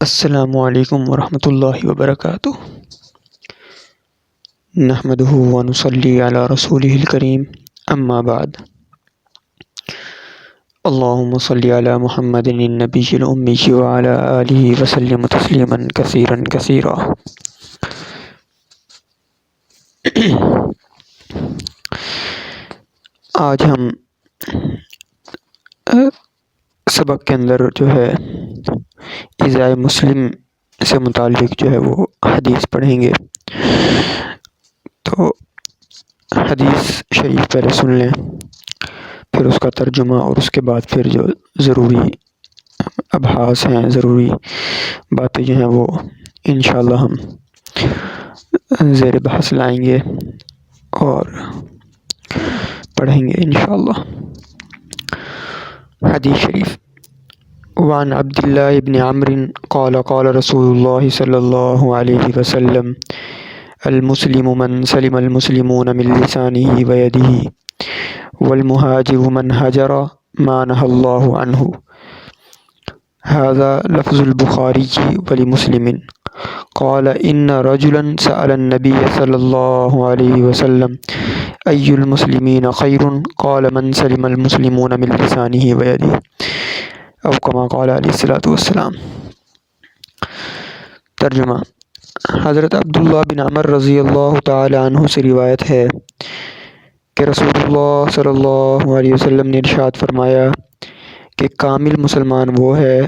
السلام علیکم ورحمۃ اللہ وبرکاتہ۔ نحمدہ ونصلی علی رسولہ الکریم، اما بعد۔ اللہم صلی علی محمد النبی الامی وعلی آلہ وسلم تسلیما کثیرا کثیرا۔ آج ہم سبق کے اندر جو ہے ایذائے مسلم سے متعلق جو ہے وہ حدیث پڑھیں گے۔ تو حدیث شریف پہلے سن لیں، پھر اس کا ترجمہ، اور اس کے بعد پھر جو ضروری ابحاث ہیں، ضروری باتیں جو ہیں وہ انشاءاللہ ہم زیر بحث لائیں گے اور پڑھیں گے انشاءاللہ۔ حدیث شریف: وعن عبداللہ بن عمرو قال قال رسول اللہ صلی اللہ علیہ وسلم: المسلم من سلم المسلمون من لسانه ويده والمهاجر من هجر ما نهى الله عنه۔ هذا لفظ البخاری ولمسلم۔ قال إن رجلا سأل النبي صلى الله عليه وسلم: أي المسلمين خير؟ قال من سلم المسلمون من لسانه ويده، او كما قال علیہ الصلوۃ والسلام۔ ترجمہ: حضرت عبداللہ بن عمر رضی اللہ تعالی عنہ سے روایت ہے کہ رسول اللہ صلی اللہ علیہ وسلم نے ارشاد فرمایا کہ کامل مسلمان وہ ہے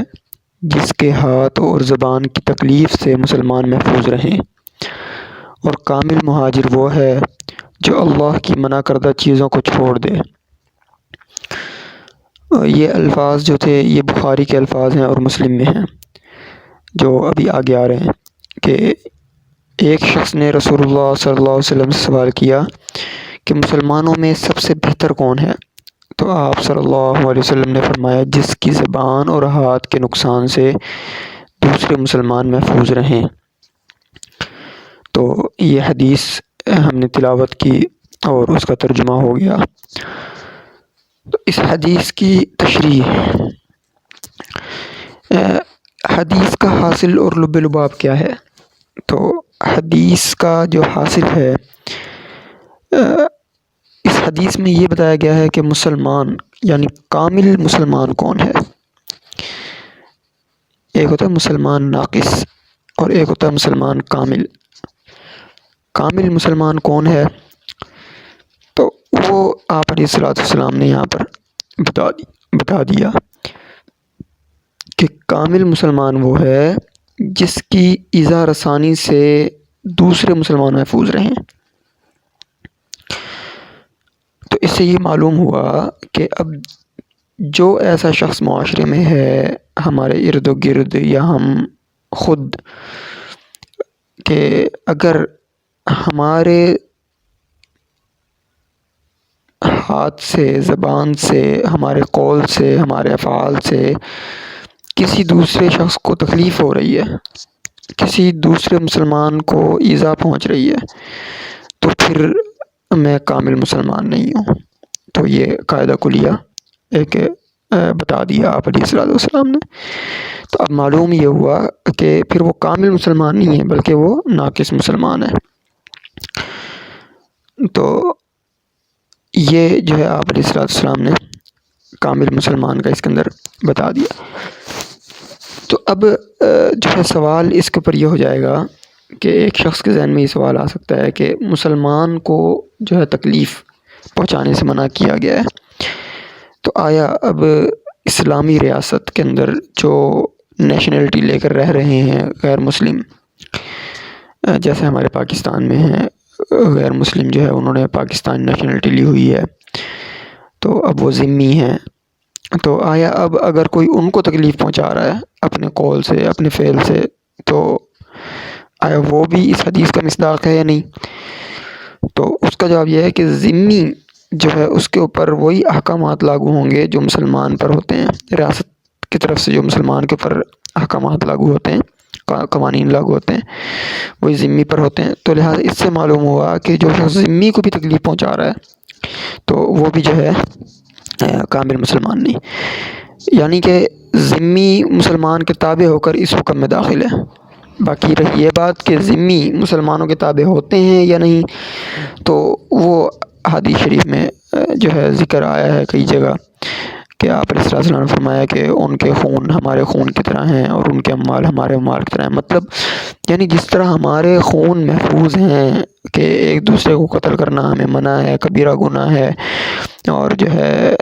جس کے ہاتھ اور زبان کی تکلیف سے مسلمان محفوظ رہیں، اور کامل مہاجر وہ ہے جو اللہ کی منع کردہ چیزوں کو چھوڑ دے۔ یہ الفاظ جو تھے یہ بخاری کے الفاظ ہیں اور مسلم میں ہیں، جو ابھی آگے آ رہے ہیں کہ ایک شخص نے رسول اللہ صلی اللہ علیہ وسلم سے سوال کیا کہ مسلمانوں میں سب سے بہتر کون ہے؟ تو آپ صلی اللہ علیہ وسلم نے فرمایا جس کی زبان اور ہاتھ کے نقصان سے دوسرے مسلمان محفوظ رہیں۔ تو یہ حدیث ہم نے تلاوت کی اور اس کا ترجمہ ہو گیا۔ تو اس حدیث کی تشریح، حدیث کا حاصل اور لب لباب کیا ہے؟ تو حدیث کا جو حاصل ہے، اس حدیث میں یہ بتایا گیا ہے کہ مسلمان یعنی کامل مسلمان کون ہے۔ ایک ہوتا ہے مسلمان ناقص اور ایک ہوتا ہے مسلمان کامل۔ کامل مسلمان کون ہے؟ تو وہ آپ علیہ الصلوۃ والسلام نے یہاں پر بتا دیا کہ کامل مسلمان وہ ہے جس کی ایذا رسانی سے دوسرے مسلمان محفوظ رہیں۔ تو اس سے یہ معلوم ہوا کہ اب جو ایسا شخص معاشرے میں ہے، ہمارے ارد و گرد یا ہم خود، کہ اگر ہمارے ہاتھ سے، زبان سے، ہمارے قول سے، ہمارے افعال سے کسی دوسرے شخص کو تکلیف ہو رہی ہے، کسی دوسرے مسلمان کو ایذا پہنچ رہی ہے، تو پھر میں کامل مسلمان نہیں ہوں۔ تو یہ قاعدہ کلیہ ایک بتا دیا آپ علیہ الصلوۃ والسلام نے۔ تو اب معلوم یہ ہوا کہ پھر وہ کامل مسلمان نہیں ہے بلکہ وہ ناقص مسلمان ہے۔ تو یہ جو ہے آپ علیہ الصلوۃ والسلام نے کامل مسلمان کا اس کے اندر بتا دیا۔ تو اب جو ہے سوال اس کے اوپر یہ ہو جائے گا کہ ایک شخص کے ذہن میں یہ سوال آ سکتا ہے کہ مسلمان کو جو ہے تکلیف پہنچانے سے منع کیا گیا ہے، تو آیا اب اسلامی ریاست کے اندر جو نیشنلٹی لے کر رہ رہے ہیں غیر مسلم، جیسے ہمارے پاکستان میں ہیں غیر مسلم جو ہے انہوں نے پاکستان نیشنلٹی لی ہوئی ہے، تو اب وہ ذمی ہیں، تو آیا اب اگر کوئی ان کو تکلیف پہنچا رہا ہے اپنے قول سے، اپنے فعل سے، تو آیا وہ بھی اس حدیث کا مصداق ہے یا نہیں؟ تو اس کا جواب یہ ہے کہ ذمی جو ہے اس کے اوپر وہی احکامات لاگو ہوں گے جو مسلمان پر ہوتے ہیں، ریاست کی طرف سے جو مسلمان کے اوپر احکامات لاگو ہوتے ہیں، قوانین لاگو ہوتے ہیں، وہی ذمی پر ہوتے ہیں۔ تو لہٰذا اس سے معلوم ہوا کہ جو شخص ذمی کو بھی تکلیف پہنچا رہا ہے تو وہ بھی جو ہے کامل مسلمان نہیں، یعنی کہ ذمی مسلمان کے تابع ہو کر اس حکم میں داخل ہے۔ باقی رہی یہ بات کہ ذمی مسلمانوں کے تابع ہوتے ہیں یا نہیں، تو وہ حدیث شریف میں جو ہے ذکر آیا ہے کئی جگہ کہ آپ علیہ السلام نے فرمایا کہ ان کے خون ہمارے خون کی طرح ہیں اور ان کے اموال ہمارے اموال کی طرح ہیں۔ مطلب یعنی جس طرح ہمارے خون محفوظ ہیں کہ ایک دوسرے کو قتل کرنا ہمیں منع ہے، کبیرہ گناہ ہے، اور جو ہے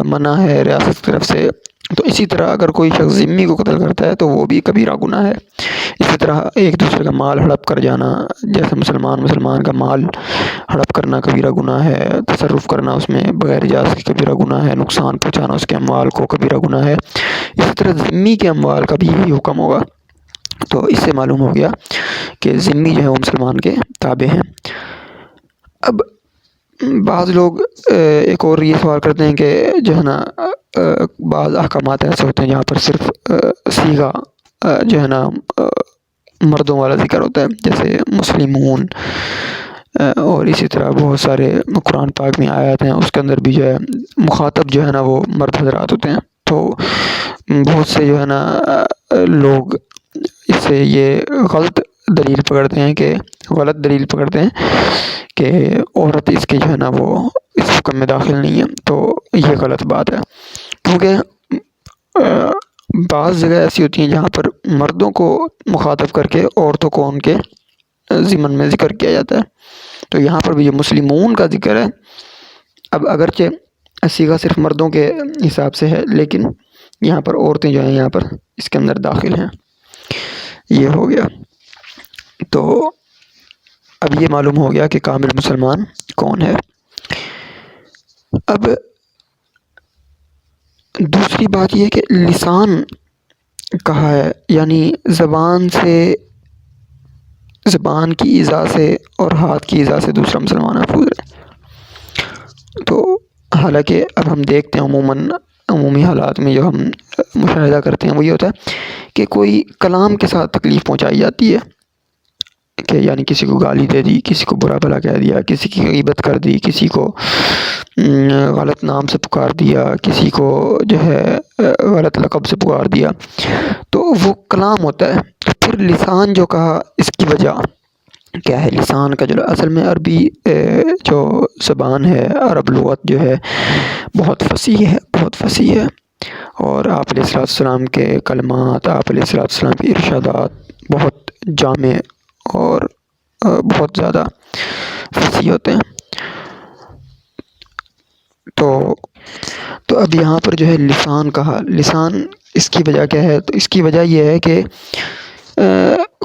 منع ہے ریاست کی طرف سے، تو اسی طرح اگر کوئی شخص ذمی کو قتل کرتا ہے تو وہ بھی کبیرہ گناہ ہے۔ اسی طرح ایک دوسرے کا مال ہڑپ کر جانا، جیسے مسلمان کا مال ہڑپ کرنا کبیرہ گناہ ہے، تصرف کرنا اس میں بغیر اجازت کے کبیرہ گناہ ہے، نقصان پہنچانا اس کے اموال کو کبیرہ گناہ ہے۔ اسی طرح ذمی کے اموال کا بھی یہی حکم ہوگا۔ تو اس سے معلوم ہو گیا کہ ذمی جو ہے وہ مسلمان کے تابع ہیں۔ اب بعض لوگ ایک اور یہ سوال کرتے ہیں کہ جو ہے نا بعض احکامات ایسے ہوتے ہیں جہاں پر صرف صیغہ جو ہے نا مردوں والا ذکر ہوتا ہے، جیسے مسلمون، اور اسی طرح بہت سارے قرآن پاک میں آیات ہیں اس کے اندر بھی جو ہے مخاطب جو ہے نا وہ مرد حضرات ہوتے ہیں۔ تو بہت سے جو ہے نا لوگ اس سے یہ غلط دلیل پکڑتے ہیں کہ عورت اس کے جو ہے نا وہ اس حکم میں داخل نہیں ہے، تو یہ غلط بات ہے، کیونکہ بعض جگہ ایسی ہوتی ہیں جہاں پر مردوں کو مخاطب کر کے عورتوں کو ان کے ضمن میں ذکر کیا جاتا ہے۔ تو یہاں پر بھی جو مسلمون کا ذکر ہے، اب اگرچہ صیغہ صرف مردوں کے حساب سے ہے، لیکن یہاں پر عورتیں جو ہیں یہاں پر اس کے اندر داخل ہیں۔ یہ ہو گیا۔ تو اب یہ معلوم ہو گیا کہ کامل مسلمان کون ہے۔ اب دوسری بات یہ کہ لسان کہا ہے، یعنی زبان کی ایذا سے اور ہاتھ کی ایذا سے دوسرا مسلمان محفوظ رہے۔ تو حالانکہ اب ہم دیکھتے ہیں عمومی حالات میں جو ہم مشاہدہ کرتے ہیں وہ یہ ہوتا ہے کہ کوئی کلام کے ساتھ تکلیف پہنچائی جاتی ہے، کہ یعنی کسی کو گالی دے دی، کسی کو برا بھلا کہہ دیا، کسی کی غیبت کر دی، کسی کو غلط نام سے پکار دیا، کسی کو جو ہے غلط لقب سے پکار دیا، تو وہ کلام ہوتا ہے۔ تو پھر لسان جو کہا، اس کی وجہ کیا ہے؟ لسان کا جو اصل میں عربی جو زبان ہے، عرب لغت جو ہے بہت فصیح ہے، اور آپ علیہ السلام کے کلمات، آپ علیہ السلام کے ارشادات بہت جامع اور بہت زیادہ فصیح ہوتے ہیں۔ تو اب یہاں پر جو ہے لسان کہا، لسان اس کی وجہ کیا ہے؟ تو اس کی وجہ یہ ہے کہ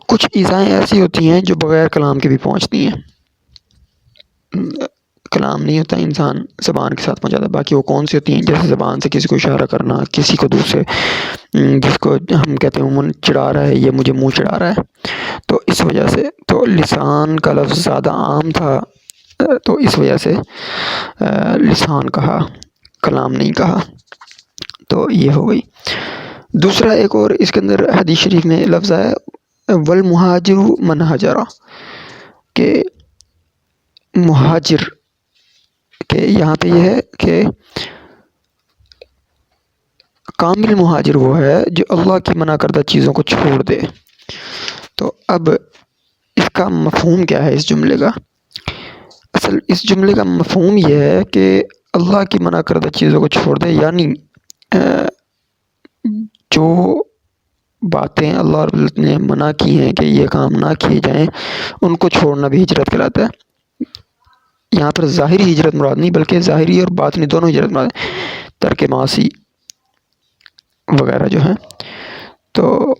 کچھ ایذائیں ایسی ہوتی ہیں جو بغیر کلام کے بھی پہنچتی ہیں۔ کلام نہیں ہوتا انسان زبان کے ساتھ پہنچاتا، باقی وہ کون سی ہوتی ہیں؟ جیسے زبان سے کسی کو اشارہ کرنا، کسی کو دوسرے جس کو ہم کہتے ہیں من چڑھا رہا ہے، یہ مجھے منہ چڑھا رہا ہے، تو اس وجہ سے تو لسان کا لفظ زیادہ عام تھا، تو اس وجہ سے لسان کہا، کلام نہیں کہا۔ تو یہ ہو گئی۔ دوسرا ایک اور اس کے اندر حدیث شریف میں لفظ ہے والمہاجر من ہجر، کہ مہاجر کہ یہاں پہ یہ ہے کہ کامل مہاجر وہ ہے جو اللہ کی منع کردہ چیزوں کو چھوڑ دے۔ تو اب اس کا مفہوم کیا ہے اس جملے کا؟ اس جملے کا مفہوم یہ ہے کہ اللہ کی منع کردہ چیزوں کو چھوڑ دے، یعنی جو باتیں اللہ رب العزت نے منع کی ہیں کہ یہ کام نہ کیے جائیں، ان کو چھوڑنا بھی ہجرت کہلاتا ہے۔ یہاں پر ظاہری ہجرت مراد نہیں، بلکہ ظاہری اور باطنی دونوں ہجرت مراد ہے، ترک معاصی وغیرہ جو ہیں۔ تو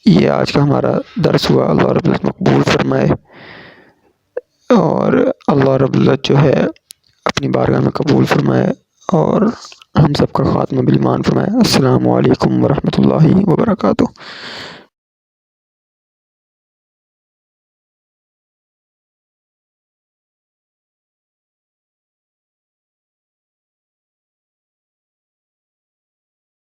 یہ آج کا ہمارا درس ہوا۔ اللہ رب العزت مقبول فرمائے، اور اللہ رب العزت جو ہے اپنی بارگاہ میں قبول فرمائے، اور ہم سب کا خاتمہ بالایمان فرمائے۔ السلام علیکم ورحمۃ اللہ وبرکاتہ۔